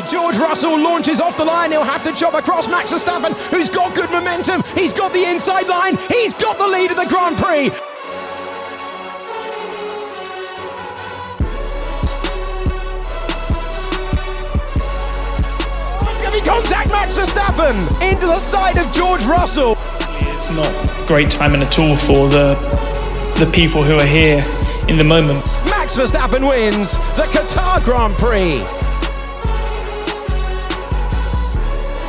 George Russell launches off the line. He'll have to chop across Max Verstappen, who's got good momentum. He's got the inside line. He's got the lead of the Grand Prix. It's going to be contact Max Verstappen into the side of George Russell. It's not great timing at all for the people who are here in the moment. Max Verstappen wins the Qatar Grand Prix.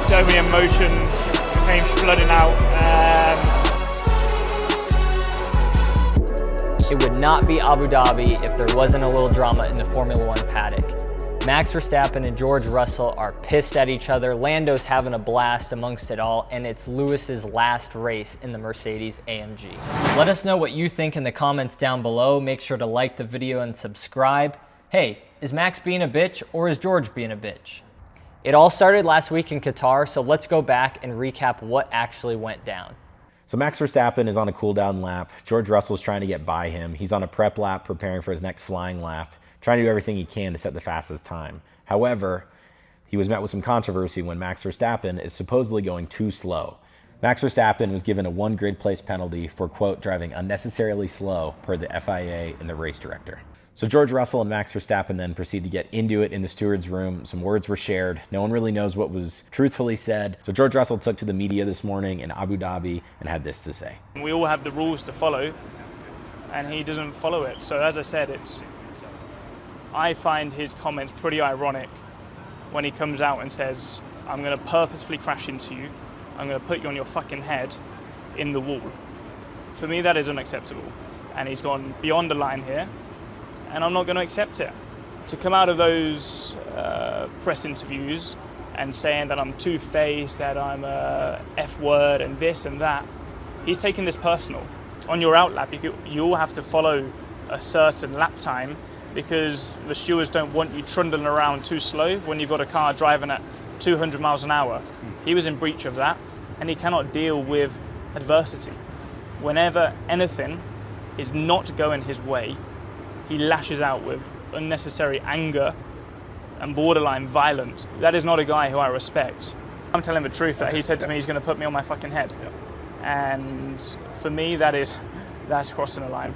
So many emotions came flooding out. It would not be Abu Dhabi if there wasn't a little drama in the Formula One paddock. Max Verstappen and George Russell are pissed at each other. Lando's having a blast amongst it all, and it's Lewis's last race in the Mercedes AMG. Let us know what you think in the comments down below. Make sure to like the video and subscribe. Hey, is Max being a bitch or is George being a bitch? It all started last week in Qatar, so let's go back and recap what actually went down. So Max Verstappen is on a cool down lap. George Russell's trying to get by him. He's on a prep lap preparing for his next flying lap, trying to do everything he can to set the fastest time. However, he was met with some controversy when Max Verstappen is supposedly going too slow. Max Verstappen was given a 1 grid place penalty for, quote, driving unnecessarily slow per the FIA and the race director. So George Russell and Max Verstappen then proceed to get into it in the steward's room. Some words were shared. No one really knows what was truthfully said. So George Russell took to the media this morning in Abu Dhabi and had this to say. We all have the rules to follow, and he doesn't follow it. So as I said, I find his comments pretty ironic when he comes out and says, I'm going to purposefully crash into you. I'm going to put you on your fucking head in the wall. For me, that is unacceptable. And he's gone beyond the line here, and I'm not going to accept it. To come out of those press interviews and saying that I'm two-faced, that I'm a F-word and this and that, he's taking this personal. On your out lap, you all have to follow a certain lap time because the stewards don't want you trundling around too slow when you've got a car driving at 200 miles an hour. He was in breach of that, and he cannot deal with adversity. Whenever anything is not going his way, he lashes out with unnecessary anger and borderline violence. That is not a guy who I respect. I'm telling the truth that he said to me he's going to put me on my fucking head. And for me, that's crossing a line.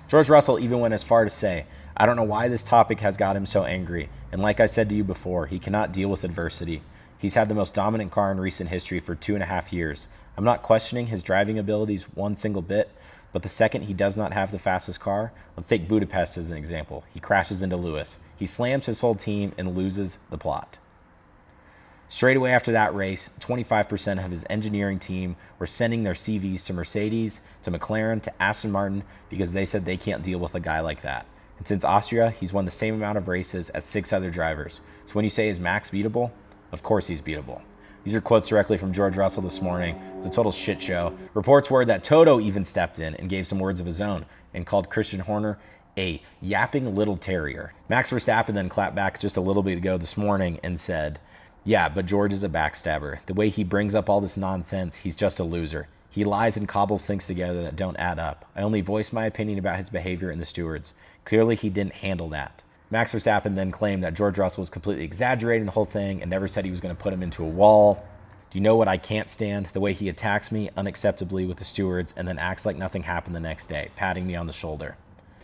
George Russell even went as far to say, I don't know why this topic has got him so angry. And like I said to you before, he cannot deal with adversity. He's had the most dominant car in recent history for 2.5 years. I'm not questioning his driving abilities one single bit, but the second he does not have the fastest car, let's take Budapest as an example. He crashes into Lewis. He slams his whole team and loses the plot. Straight away after that race, 25% of his engineering team were sending their CVs to Mercedes, to McLaren, to Aston Martin because they said they can't deal with a guy like that. And since Austria, he's won the same amount of races as 6 other drivers. So when you say, is Max beatable? Of course he's beatable. These are quotes directly from George Russell this morning. It's a total shit show. Reports were that Toto even stepped in and gave some words of his own and called Christian Horner a yapping little terrier. Max Verstappen then clapped back just a little bit ago this morning and said, yeah, but George is a backstabber. The way he brings up all this nonsense, he's just a loser. He lies and cobbles things together that don't add up. I only voiced my opinion about his behavior in the stewards. Clearly he didn't handle that. Max Verstappen then claimed that George Russell was completely exaggerating the whole thing and never said he was going to put him into a wall. Do you know what I can't stand? The way he attacks me unacceptably with the stewards and then acts like nothing happened the next day, patting me on the shoulder.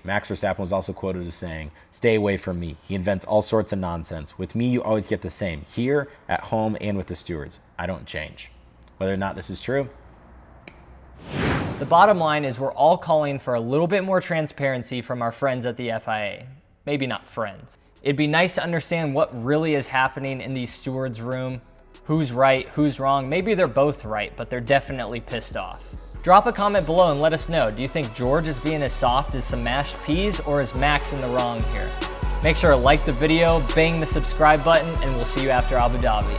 Max Verstappen was also quoted as saying, stay away from me. He invents all sorts of nonsense. With me, you always get the same, here, at home, and with the stewards. I don't change. Whether or not this is true, The bottom line is we're all calling for a little bit more transparency from our friends at the FIA. Maybe not friends. It'd be nice to understand what really is happening in these stewards' room. Who's right, who's wrong. Maybe they're both right, but they're definitely pissed off. Drop a comment below and let us know. Do you think George is being as soft as some mashed peas, or is Max in the wrong here? Make sure to like the video, bang the subscribe button, and we'll see you after Abu Dhabi.